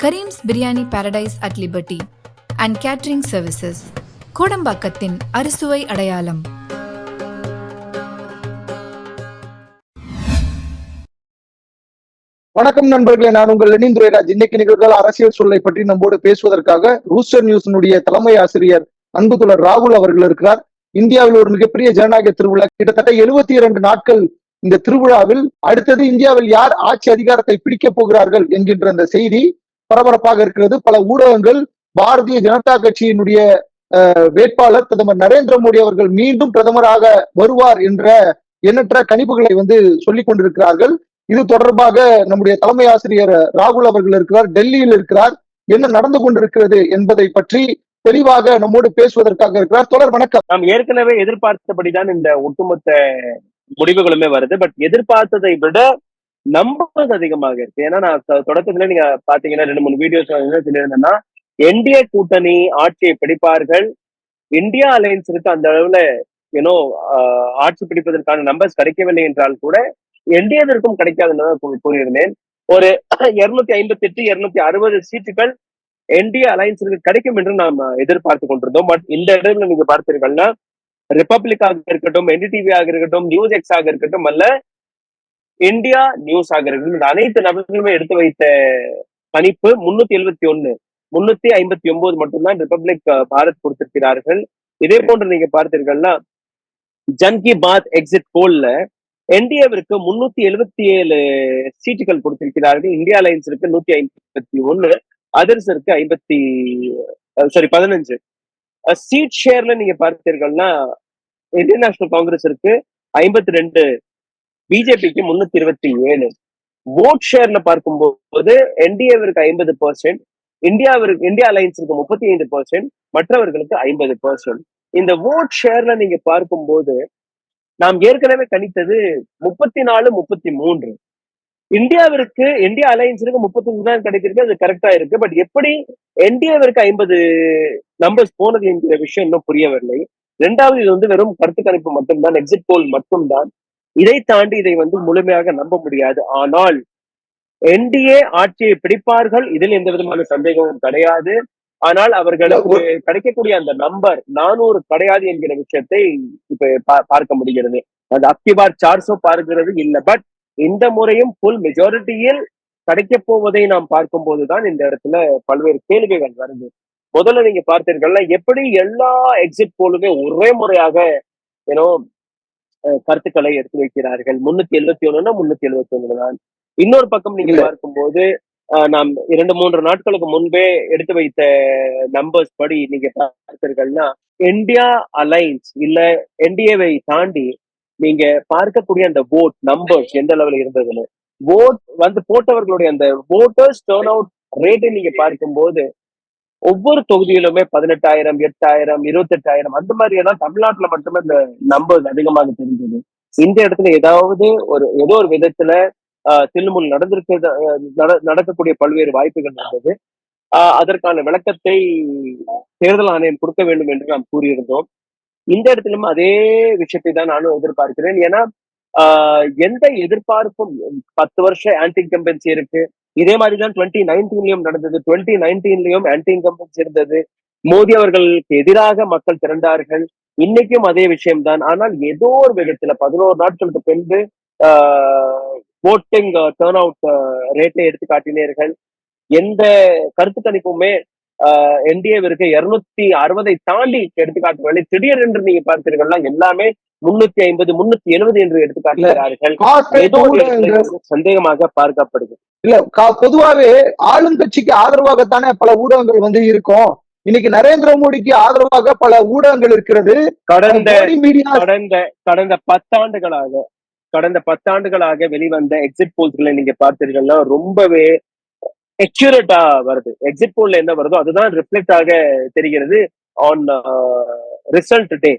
Karim's biryani paradise at liberty and catering services, கோடம்பாக்கத்தின் அறுசுவை அடையாளம். வணக்கம் நண்பர்களே, நான் உங்கள் லெனின் துரைராஜ். இன்னைக்கு நிகழ்வுகள் அரசியல் சூழலை பற்றி நம்மோடு பேசுவதற்காக ரூஸ்டர் நியூஸினுடைய தலைமை ஆசிரியர் அன்புதோழர் ராகுல் அவர்கள் இருக்கிறார். இந்தியாவில் ஒரு மிகப்பெரிய ஜனநாயக திருவிழா, கிட்டத்தட்ட 72 நாட்கள். இந்த திருவிழாவில் அடுத்தது இந்தியாவில் யார் ஆட்சி அதிகாரத்தை பிடிக்கப் போகிறார்கள் என்கின்ற அந்த செய்தி பரபரப்பாக இருக்கிறது. பல ஊடகங்கள் பாரதிய ஜனதா கட்சியினுடைய வேட்பாளர் பிரதமர் நரேந்திர மோடி அவர்கள் மீண்டும் பிரதமராக வருவார் என்ற எண்ணற்ற கணிப்புகளை சொல்லிக் கொண்டிருக்கிறார்கள். இது தொடர்பாக நம்முடைய தலைமை ஆசிரியர் ராகுல் அவர்கள் இருக்கிறார், டெல்லியில் இருக்கிறார். என்ன நடந்து கொண்டிருக்கிறது என்பதை பற்றி தெளிவாக நம்மோடு பேசுவதற்காக இருக்கிறார். தொடர் வணக்கம். நாம் ஏற்கனவே எதிர்பார்த்தபடிதான் இந்த ஒட்டுமொத்த முடிவுகளுமே வருது. பட் எதிர்பார்த்ததை விட நம்புவது அதிகமாக இருக்கு. ஏன்னா நான் தொடக்கத்துல நீங்க பாத்தீங்கன்னா 2-3 வீடியோஸ் சொல்லியிருந்தேன்னா, என்டிஏ கூட்டணி ஆட்சியை பிடிப்பார்கள், இந்தியா அலையன்ஸுக்கு அந்த அளவுல ஆட்சி பிடிப்பதற்கான நம்பர்ஸ் கிடைக்கவில்லை என்றால் கூட என்டிஏவிற்கும் கிடைக்காதுன்னு கூறியிருந்தேன். ஒரு 258 260 சீட்டுகள் என்டிஏ அலையன்ஸுக்கு கிடைக்கும் என்று நாம் எதிர்பார்த்து கொண்டிருந்தோம். பட் இந்த இடத்துல நீங்க பார்த்தீர்கள்னா, ரிபப்ளிக்காக இருக்கட்டும், என்டிடிவி ஆக இருக்கட்டும், நியூஸ் எக்ஸ் ஆக இருக்கட்டும், அல்ல இந்தியா நியூஸ் ஆக இருக்கட்டும், இந்த அனைத்து நபர்களுமே எடுத்து வைத்த கணிப்பு 371 359 மட்டும்தான் ரிபப்ளிக் பாரத் கொடுத்திருக்கிறார்கள். இதே போன்று நீங்க பார்த்தீர்கள்னா, ஜன் கி பாத் எக்ஸிட் போல்ல என்டிஏவிற்கு 377 சீட்டுகள் கொடுத்திருக்கிறார்கள், இந்தியா அலையன்ஸிற்கு 151, அதர்ஸிற்கு 15 சீட் ஷேர்ல நீங்க பார்த்தீர்கள்னா, இந்தியன் நேஷனல் காங்கிரஸ் இருக்கு 52, பிஜேபிக்கு 327. ஓட் ஷேர்ல பார்க்கும்போது என்டிஏவிற்கு 50%, இந்தியா அலையன்ஸுக்கு 35%, மற்றவர்களுக்கு 50%. இந்த ஓட் ஷேர்ல நீங்க பார்க்கும்போது நாம் ஏற்கனவே கணித்தது 34-33. இந்தியா அலையன்ஸுக்கு 35 தான் கிடைத்திருக்கு, அது கரெக்டா இருக்கு. பட் எப்படி என்டிஏவிற்கு 50 நம்பர்ஸ் போனது என்கிற விஷயம் இன்னும் புரியவில்லை. இரண்டாவது, இது வெறும் கருத்து கணிப்பு மட்டும்தான், எக்ஸிட் போல் மட்டும்தான். இதை தாண்டி இதை முழுமையாக நம்ப முடியாது. ஆனால் என்டிஏ ஆட்சியை பிடிப்பார்கள், இதில் எந்த விதமான சந்தேகமும் கிடையாது. ஆனால் அவர்களுக்கு கிடைக்கக்கூடிய அந்த நம்பர் 400 கிடையாது என்கிற விஷயத்தை இப்ப பார்க்க முடிகிறது. அந்த அப்கிபார் 400 பார்க்கிறது இல்லை. பட் இந்த முறையும் ஃபுல் மெஜாரிட்டியில் கிடைக்க போவதை நாம் பார்க்கும் போதுதான் இந்த இடத்துல பல்வேறு கேள்விகள் வருது. முதல்ல நீங்க பார்த்தீர்கள்னா, எப்படி எல்லா எக்ஸிட் போலுமே ஒரே முறையாக கருத்துக்களை எடுத்து வைக்கிறார்கள். 371 371 தான். இன்னொரு பக்கம் நீங்க பார்க்கும்போது, நாம் 2-3 நாட்களுக்கு முன்பே எடுத்து வைத்த நம்பர்ஸ் படி நீங்க பார்த்தீர்கள்னா, இந்தியா அலைன்ஸ் இல்ல என்டிஏவை தாண்டி நீங்க பார்க்கக்கூடிய அந்த ஓட் நம்பர்ஸ் எந்த அளவுல இருந்ததுன்னு, ஓட் போட்டவர்களுடைய அந்த ஓட்டர்ஸ் டர்ன் அவுட் ரேட்டை நீங்க பார்க்கும்போது ஒவ்வொரு தொகுதியிலுமே 18,000, 8,000, 28,000 அந்த மாதிரி எல்லாம் தமிழ்நாட்டுல மட்டுமே இந்த நம்பர்ஸ் அதிகமாக தெரிஞ்சது. இந்த இடத்துல ஏதோ ஒரு விதத்துல தில்லுமுல் நடக்கக்கூடிய பல்வேறு வாய்ப்புகள் இருந்தது. அதற்கான விளக்கத்தை தேர்தல் ஆணையம் கொடுக்க வேண்டும் என்று நாம் கூறியிருந்தோம். இந்த இடத்திலும் அதே விஷயத்தை தான் நானும் எதிர்பார்க்கிறேன். ஏன்னா எந்த எதிர்பார்ப்பும் 10 வருஷம் ஆன்டி இன்கம்பன்சி இருக்கு. இதே மாதிரிதான் 2019லயும் நடந்தது. 2019லயும் ஆன்டி இன்கம்பன்சி இருந்தது. மோடி அவர்களுக்கு எதிராக மக்கள் திரண்டார்கள். இன்னைக்கும் அதே விஷயம்தான். ஆனால் ஏதோ ஒரு விதத்துல 11 நாட்களுக்கு பின்பு ஓட்டிங் டர்ன் அவுட் ரேட்டை எடுத்து காட்டினீர்கள். எந்த கருத்து கணிப்புமே என்டிஏவிற்கு 260 தாண்டி எடுத்துக்காட்டுவதை திடீர் என்று நீங்க பார்த்தீர்கள்னா எல்லாமே 350 370 என்று எடுத்துக்காட்டுகிறார்கள். சந்தேகமாக பார்க்கப்படுது. இல்ல, பொதுவாவே ஆளும் கட்சிக்கு ஆதரவாகத்தானே பல ஊடகங்கள் இருக்கும். இன்னைக்கு நரேந்திர மோடிக்கு ஆதரவாக பல ஊடகங்கள் இருக்கிறது. கடந்த 10 ஆண்டுகளாக வெளிவந்த எக்ஸிட் போல்ஸ்களை நீங்க பார்த்தீர்கள்னா ரொம்பவே அக்யூரேட்டா வருது. எக்ஸிட் போல்ல என்ன வருதோ அதுதான் ரிஃப்ளெக்ட் ஆக தெரிகிறது ஆன் ரிசல்ட் டே.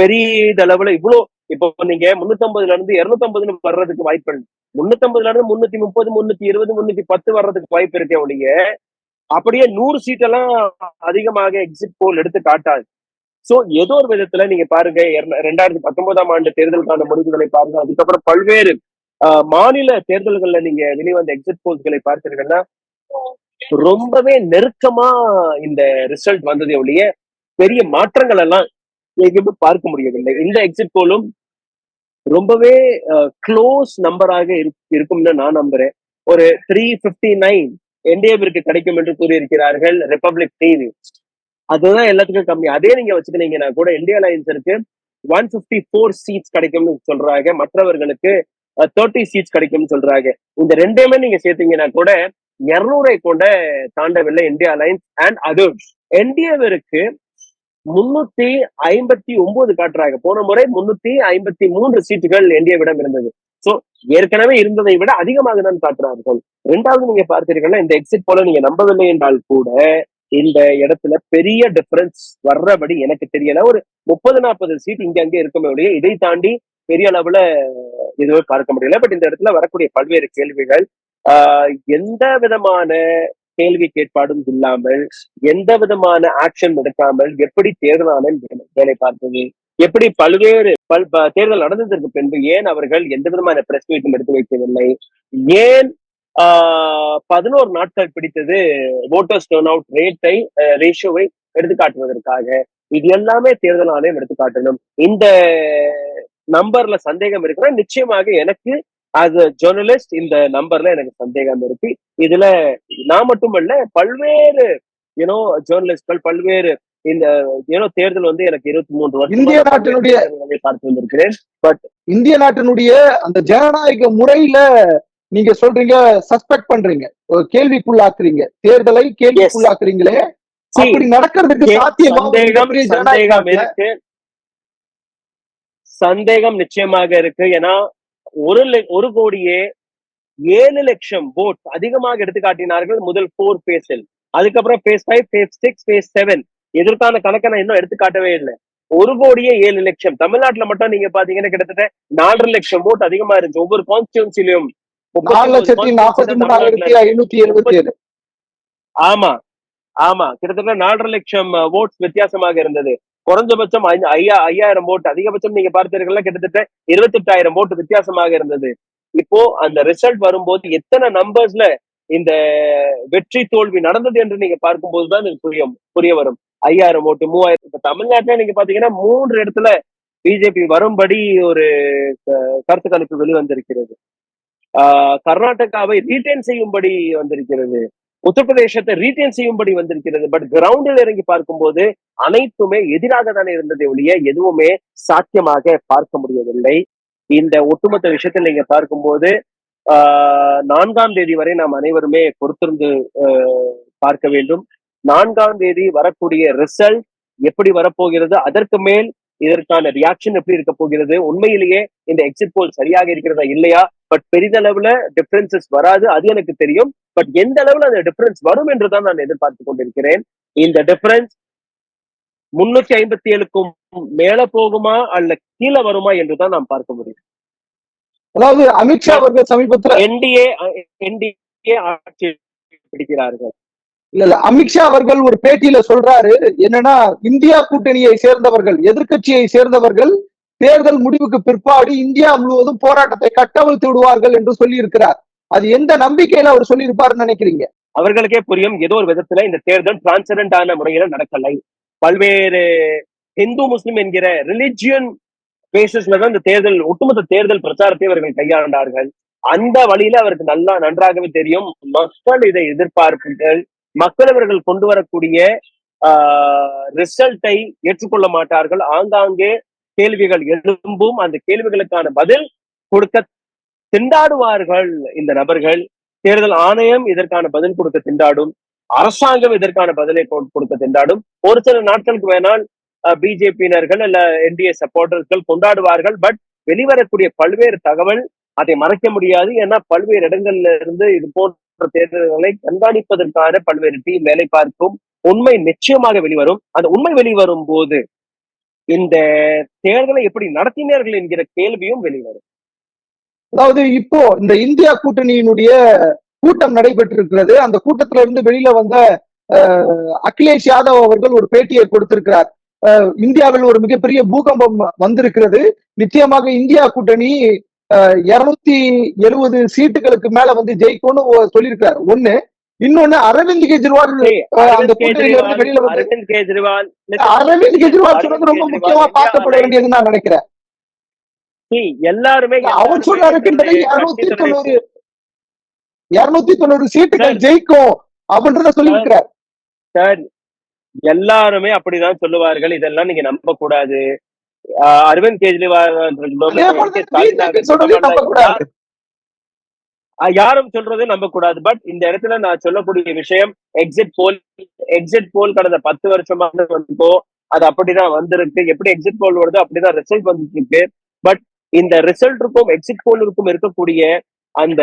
பெரிய அளவுல இவ்வளவு இப்போ நீங்க 350ல இருந்து 250 வர்றதுக்கு வாய்ப்பு இல்லை. 350ல இருந்து 330 320 310 வர்றதுக்கு வாய்ப்பு இருக்கே ஒழிய அப்படியே 100 சீட்டெல்லாம் அதிகமாக எக்ஸிட் போல் எடுத்து காட்டாது. சோ ஏதோ ஒரு விதத்துல நீங்க பாருங்க, 2019ஆம் ஆண்டு தேர்தலுக்கான முடிவுகளை பாருங்க. அதுக்கப்புறம் பல்வேறு மாநில தேர்தல்கள்ல நீங்க வெளிவந்த எக்ஸிட் போல்ஸ்களை பார்த்தீங்கன்னா ரொம்பவே நெருக்கமா இந்த ரிசல்ட் வந்ததை ஒழிய பெரிய மாற்றங்கள் எல்லாம் எங்கேயுமே பார்க்க முடியவில்லை. இந்த எக்ஸிட் போலும் ரொம்பவே க்ளோஸ் நம்பராக இருக்கும்னு நான் நம்புறேன். ஒரு 359 என்டிஏவிற்கு கிடைக்கும் என்று கூறியிருக்கிறார்கள் ரிபப்ளிக் டிவி. அதுதான் எல்லாத்துக்கும் கம்மி. அதே நீங்க வச்சுக்கினீங்கன்னா கூட இந்தியா அலையன்ஸிற்கு 154 சீட்ஸ் கிடைக்கும்னு சொல்றாங்க. மற்றவர்களுக்கு 30 சீட்ஸ் கிடைக்கும்னு சொல்றாங்க. இந்த ரெண்டையுமே நீங்க சேர்த்தீங்கன்னா கூட 200 கூட தாண்டவில்லை இந்தியா அலையன்ஸ் அண்ட் அதர்ஸ். என்டிஏவிற்கு 359 காட்டுறாங்க. போன முறை 353 சீட்டுகள் என்டிஏவிடம் இருந்தது. சோ ஏற்கனவே இருந்ததை விட அதிகமாக தான் காட்டுறார்கள். ரெண்டாவது நீங்க பார்த்தீர்கள்னா இந்த எக்ஸிட் போல நீங்க நம்பவில்லை என்றால் கூட இந்த இடத்துல பெரிய டிஃபரன்ஸ் வர்றபடி எனக்கு தெரியல. ஒரு 30-40 சீட் இங்க அங்கே இருக்குமே ஒழிய இதை தாண்டி பெரிய அளவுல எதுவுமே பார்க்க முடியல. பட் இந்த இடத்துல வரக்கூடிய பல்வேறு கேள்விகள் எந்த விதமான கேள்வி கேட்பாடும் இல்லாமல், எந்த விதமான ஆக்ஷன் எடுக்காமல் எப்படி தேர்தல் ஆணையம் வேலை பார்த்தது, எப்படி பல்வேறு தேர்தல் நடந்ததற்கு பின்பு ஏன் அவர்கள் எந்த விதமான பிரஸ் மீட்டும் எடுத்து வைக்கவில்லை, ஏன் 11 நாட்கள் பிடித்தது ஓட்டர்ஸ் டர்ன் அவுட் ரேஷியோவை எடுத்துக்காட்டுவதற்காக. இது எல்லாமே தேர்தல் ஆணையம் எடுத்துக்காட்டணும். இந்த நம்பர்ல சந்தேகம் இருக்கிற நிச்சயமாக எனக்கு as a ஜேர்னலிஸ்ட் இந்த நம்பர்ல எனக்கு சந்தேகம் இருக்கு. இதுல நான் மட்டுமல்ல பல்வேறு ஜேர்னலிஸ்ட்கள் பல்வேறு இந்த தேர்தல் வந்து எனக்கு 23 வருஷம் இந்திய நாட்டினுடைய பார்த்து வந்திருக்கிறேன். பட் இந்திய நாட்டினுடைய அந்த ஜனநாயக முறையில நீங்க சொல்றீங்க, சஸ்பெக்ட் பண்றீங்க, கேள்விக்குள்ளாக்குறீங்க, தேர்தலை கேள்விக்குள்ளாக்குறீங்களே, அப்படி நடக்கிறதுக்கு சந்தேகம் இருக்கு. சந்தேகம் நிச்சயமாக இருக்கு. ஏன்னா 1 கோடியே 7 லட்சம் ஓட் அதிகமாக எடுத்து காட்டினார்கள் முதல் 4 பேஸில். அதுக்கப்புறம் பேஸ் 5, பேஸ் 6, பேஸ் 7 இதற்கான கணக்கை நான் இன்னும் எடுத்து காட்டவே இல்லை. 1 கோடியே 7 லட்சம். தமிழ்நாட்டுல மட்டும் நீங்க பாத்தீங்கன்னா கிட்டத்தட்ட 4 லட்சம் ஓட் அதிகமா இருந்துச்சு. ஒவ்வொரு கான்ஸ்டியூன்சிலையும் 4,43,577. ஆமா ஆமா, கிட்டத்தட்ட 4.5 லட்சம் ஓட்ஸ் வித்தியாசமாக இருந்தது. குறைஞ்சபட்சம் 5,000 ஓட்டு, அதிகபட்சம் நீங்க பார்த்தீர்கள்னா கிட்டத்தட்ட 28,000 ஓட்டு வித்தியாசமாக இருந்தது. இப்போ அந்த ரிசல்ட் வரும்போது எத்தனை நம்பர்ஸ்ல இந்த வெற்றி தோல்வி நடந்தது என்று நீங்க பார்க்கும்போதுதான் புரிய வரும். 5,000 ஓட்டு, 3,000. இப்ப தமிழ்நாட்டுல நீங்க பாத்தீங்கன்னா 3 இடத்துல பிஜேபி வரும்படி ஒரு கருத்து கணிப்பு வெளிவந்திருக்கிறது. கர்நாடகாவை ரீட்டைன் செய்யும்படி வந்திருக்கிறது. உத்தரப்பிரதேசத்தை ரீட்டைன் செய்யும்படி வந்திருக்கிறது. பட் கிரவுண்டில் இறங்கி பார்க்கும்போது அனைத்துமே எதிராக தானே இருந்ததை ஒழிய எதுவுமே சாத்தியமாக பார்க்க முடியவில்லை. இந்த ஒட்டுமொத்த விஷயத்தில் நீங்க பார்க்கும்போது 4ஆம் தேதி வரை நாம் அனைவருமே பொறுத்திருந்து பார்க்க வேண்டும். 4ஆம் தேதி வரக்கூடிய ரிசல்ட் எப்படி வரப்போகிறது, அதற்கு மேல் இதற்கான ரியாக்ஷன் எப்படி இருக்க போகிறது, உண்மையிலேயே இந்த எக்ஸிட் போல் சரியாக இருக்கிறதா இல்லையா. பட் பெரிதளவுல டிஃபரன்சஸ் வராது, அது எனக்கு தெரியும். பட் எந்த அளவுல அந்த டிஃபரன்ஸ் வரும் என்றுதான் நான் எதிர்பார்த்து கொண்டிருக்கிறேன். இந்த டிஃபரன்ஸ் 357க்கும் மேல போகுமா அல்ல கீழே வருமா என்றுதான் நாம் பார்க்க முடியும். அதாவது அமித்ஷா அவர்கள் சமீபத்தில் என்டிஏ ஆட்சி பிடிக்கிறார்கள். இல்ல அமித்ஷா அவர்கள் ஒரு பேட்டியில சொல்றாரு என்னன்னா, இந்தியா கூட்டணியை சேர்ந்தவர்கள், எதிர்கட்சியை சேர்ந்தவர்கள் தேர்தல் முடிவுக்கு பிற்பாடு இந்தியா முழுவதும் போராட்டத்தை கட்டவிழ்த்து விடுவார்கள் என்று சொல்லி இருக்கிறார். அது எந்த நம்பிக்கையில அவர் சொல்லி இருப்பாருன்னு நினைக்கிறீங்க? அவர்களுக்கே புரியும், ஏதோ ஒரு விதத்துல இந்த தேர்தல் டிரான்ஸ்பரண்டான முறையில நடக்கலை. பல்வேறு இந்து முஸ்லிம் என்கிற ரிலிஜியன் பேசிஸ்ல தான் இந்த தேர்தல், ஒட்டுமொத்த தேர்தல் பிரச்சாரத்தை அவர்கள் கையாண்டார்கள். அந்த வழியில அவருக்கு நன்றாகவே தெரியும் மக்கள் இதை எதிர்பார்ப்புகள், மக்கள் அவர்கள் கொண்டு வரக்கூடிய ரிசல்ட்டை ஏற்றுக்கொள்ள மாட்டார்கள். ஆங்காங்கே கேள்விகள் எழும்பும். அந்த கேள்விகளுக்கான பதில் கொடுக்க திண்டாடுவார்கள் இந்த நபர்கள். தேர்தல் ஆணையம் இதற்கான பதில் கொடுக்க திண்டாடும், அரசாங்கம் இதற்கான பதிலை கொடுக்க திண்டாடும். ஒரு சில நாட்களுக்கு வேணால் பிஜேபியினர்கள் அல்ல என்டிஏ சப்போர்ட்டர்கள் கொண்டாடுவார்கள். பட் வெளிவரக்கூடிய பல்வேறு தகவல் அதை மறைக்க முடியாது. ஏன்னா பல்வேறு இடங்கள்ல இருந்து இது போன்ற தேர்தல்களை கண்காணிப்பதற்கான பல்வேறு டீம் வேலை பார்க்கும். உண்மை நிச்சயமாக வெளிவரும். அந்த உண்மை வெளிவரும் போது இந்த தேர்தலை எப்படி நடத்தினார்கள் என்கிற கேள்வியும் வெளிவரும். அதாவது இப்போ இந்த இந்தியா கூட்டணியினுடைய கூட்டம் நடைபெற்றிருக்கிறது. அந்த கூட்டத்துல இருந்து வெளியில வந்த அகிலேஷ் யாதவ் அவர்கள் ஒரு பேட்டியை கொடுத்திருக்கிறார். இந்தியாவில் ஒரு மிகப்பெரிய பூகம்பம் வந்திருக்கிறது, நிச்சயமாக இந்தியா கூட்டணி 270 சீட்டுகளுக்கு மேல வந்து ஜெயிக்கும்னு சொல்லியிருக்காரு. ஒண்ணு. இன்னொன்னு அரவிந்த் கெஜ்ரிவால் அந்த கூட்டணியில இருந்து வெளியில வந்து அரவிந்த் கெஜ்ரிவால் அரவிந்த் கெஜ்ரிவால் சொன்னது ரொம்ப முக்கியமா பார்க்கப்பட வேண்டியதுன்னு நான் நினைக்கிறேன். எல்லாருமே அவர் சொல்ல இருக்கின்றது 290 சீட்டுகள் ஜெயிக்கும் அப்படின்றத சொல்லியிருக்கிறார். சார் எல்லாருமே அப்படிதான் சொல்லுவார்கள், இதெல்லாம் நீங்க நம்ப கூடாது. அரவிந்த் கெஜ்ரிவால் யாரும் சொல்றது நம்ப கூடாது. பட் இந்த இடத்துல நான் சொல்லக்கூடிய விஷயம் எக்ஸிட் போல் கடந்த 10 வருஷமா வந்தோ அது அப்படிதான் வந்திருக்கு. எப்படி எக்ஸிட் போல் வருதோ அப்படிதான் ரிசல்ட் வந்துட்டு இருக்கு. பட் இந்த ரிசல்ட்டுக்கும் எக்ஸிட் போலுக்கும் இருக்கக்கூடிய அந்த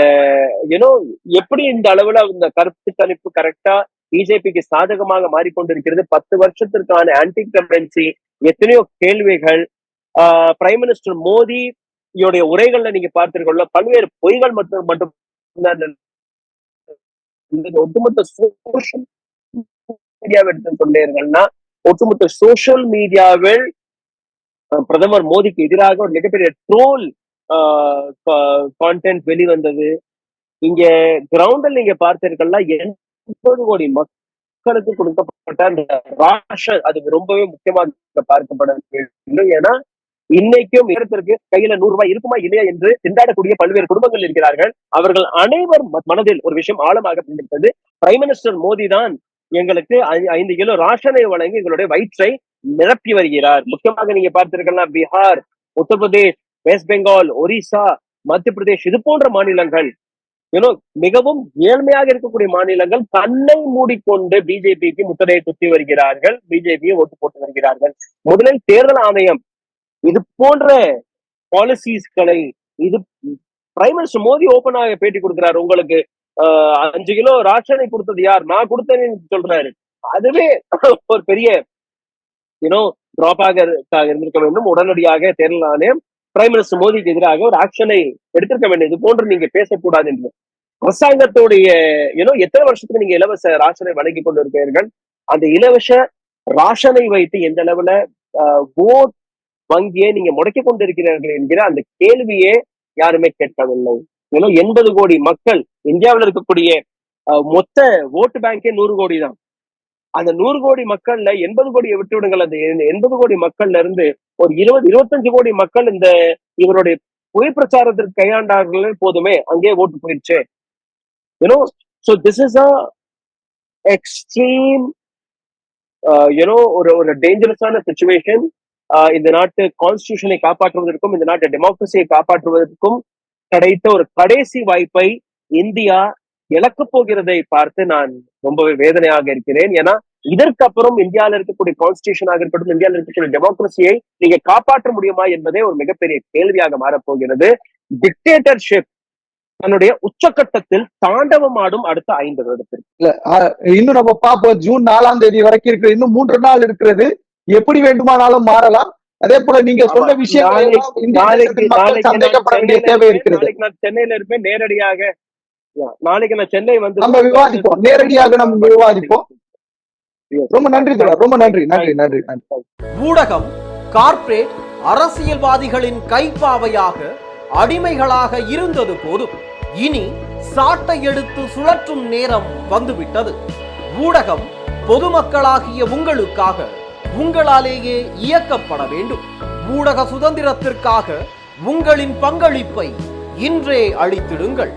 எப்படி இந்த அளவுல இந்த கருத்து கணிப்பு கரெக்டா பிஜேபிக்கு சாதகமாக மாறிக்கொண்டிருக்கிறது. 10 வருஷத்திற்கான ஆன்டி கரன்சி எத்தனையோ கேள்விகள், பிரைம் மினிஸ்டர் மோடியோடைய உரைகள்ல நீங்க பார்த்தீர்கள்ல பல்வேறு பொய்கள் மட்டும் ஒட்டுமொத்த சோஷியல் மீடியாவை எடுத்து சொன்னீர்கள்னா ஒட்டுமொத்த சோசியல் மீடியாவில் பிரதமர் மோடிக்கு எதிராக ஒரு மிகப்பெரிய ட்ரோல் கான்டென்ட் வெளிவந்தது. இங்க கிரவுண்டில் நீங்க பார்த்தீர்கள்னா 80 கோடி மக்களுக்கு கொடுக்கப்பட்ட அந்த ராஷன் அது ரொம்பவே முக்கியமாக பார்க்கப்பட வேண்டும். ஏன்னா இன்னைக்கும் நேரத்திற்கு கையில 100 ரூபாய் இருக்குமா இல்லையா என்று திண்டாடக்கூடிய பல்வேறு குடும்பங்கள் இருக்கிறார்கள். அவர்கள் அனைவர் மனதில் ஒரு விஷயம் ஆழமாக பிடித்தது, பிரைம் மினிஸ்டர் மோடி தான் எங்களுக்கு 5 கிலோ ராஷனை வழங்கி எங்களுடைய வயிற்றை நிரப்பி வருகிறார். முக்கியமாக நீங்க பார்த்தீர்கள்னா பீகார், உத்தரப்பிரதேஷ், வெஸ்ட் பெங்கால், ஒரிசா, மத்திய பிரதேஷ் இது போன்ற மாநிலங்கள் மிகவும் ஏழ்மையாக இருக்கக்கூடிய மாநிலங்கள் தன்னை மூடிக்கொண்டு பிஜேபிக்கு முத்திரையை குத்தி வருகிறார்கள், பிஜேபியை ஓட்டு போட்டு வருகிறார்கள். முதலில் தேர்தல் ஆணையம் இது போன்ற பாலிசிஸ்களை இது பிரைம் மினிஸ்டர் மோடி ஓபனாக பேட்டி கொடுக்கிறார். உங்களுக்கு 5 கிலோ ராஷனை கொடுத்தது யார், நான் கொடுத்தேன்னு சொல்றாரு. அதுவே ஒரு பெரிய டிராபாக இருந்திருக்க வேண்டும். உடனடியாக தேர்தல் ஆணையம் பிரைம் மினிஸ்டர் மோடிக்கு எதிராக ஒரு ஆக்ஷனை எடுத்திருக்க வேண்டும். இது போன்று நீங்க பேசக்கூடாது என்று அரசாங்கத்துடைய எத்தனை வருஷத்துக்கு நீங்க இலவச ராஷனை வழங்கி கொண்டு இருக்கிறீர்கள், அந்த இலவச ராஷனை வைத்து எந்த அளவுல ஓட் வங்கியை நீங்க முடக்கி கொண்டிருக்கிறீர்கள் என்கிற அந்த கேள்வியே யாருமே கேட்கவில்லை. 80 கோடி மக்கள் இந்தியாவில் இருக்கக்கூடிய மொத்த ஓட்டு பேங்கே 100 கோடி தான். அந்த 100 கோடி மக்கள்ல 80 கோடியை விட்டு விடுங்கள். அந்த 80 கோடி மக்கள்ல இருந்து ஒரு 20-25 கோடி மக்கள் இந்த இவருடைய பொய் பிரச்சாரத்திற்கு கையாண்டார்கள் போதுமே, அங்கே ஓட்டு போயிடுச்சு. So this is a extreme ஒரு டேஞ்சரஸான சிச்சுவேஷன். இந்த நாட்டு கான்ஸ்டிடியூஷனை காப்பாற்றுவதற்கும் இந்த நாட்டு டெமோக்ரஸியை காப்பாற்றுவதற்கும் கிடைத்த ஒரு கடைசி வாய்ப்பை இந்தியா இழக்கப் போகிறதை பார்த்து நான் ரொம்பவே வேதனையாக இருக்கிறேன். ஏன்னா இதற்கு அப்புறம் இந்தியாவில் இருக்கக்கூடிய கான்ஸ்டிடியூஷனாக இருக்கட்டும், இந்தியாவில் இருக்கக்கூடிய டெமோக்ரஸியை நீங்க காப்பாற்ற முடியுமா என்பதே ஒரு மிகப்பெரிய கேள்வியாக மாறப்போகிறது. டிக்டேட்டர்ஷிப் தன்னுடைய உச்சகட்டத்தில் தாண்டவமாடும் அடுத்த 5 வருடத்திற்கு. இன்னும் நம்ம பார்ப்போம். ஜூன் 4ஆம் தேதி வரைக்கும் இருக்கு, இன்னும் 3 நாள் இருக்கிறது. எப்படி வேண்டுமானாலும் மாறலாம். அதே போல நீங்க சொன்ன விஷயம் சந்தேகப்பட வேண்டிய தேவை இருக்கிறது. நான் சென்னையில இருப்பேன் நேரடியாக. நாளைக்கு நான் சென்னை வந்து நம்ம விவாதிப்போம், நேரடியாக நம்ம விவாதிப்போம். ரொம்ப நன்றி தோழர், ரொம்ப நன்றி நன்றி நன்றி நன்றி. ஊடகம் கார்ப்பரேட் அரசியல்வாதிகளின் கைப்பாவையாக அடிமைகளாக இருந்தது போதும், இனி சாட்டை எடுத்து சுழற்றும் நேரம் வந்துவிட்டது. ஊடகம் பொதுமக்களாகிய உங்களுக்காக உங்களாலேயே இயக்கப்பட வேண்டும். ஊடக சுதந்திரத்திற்காக உங்களின் பங்களிப்பை இன்றே அளித்திடுங்கள்.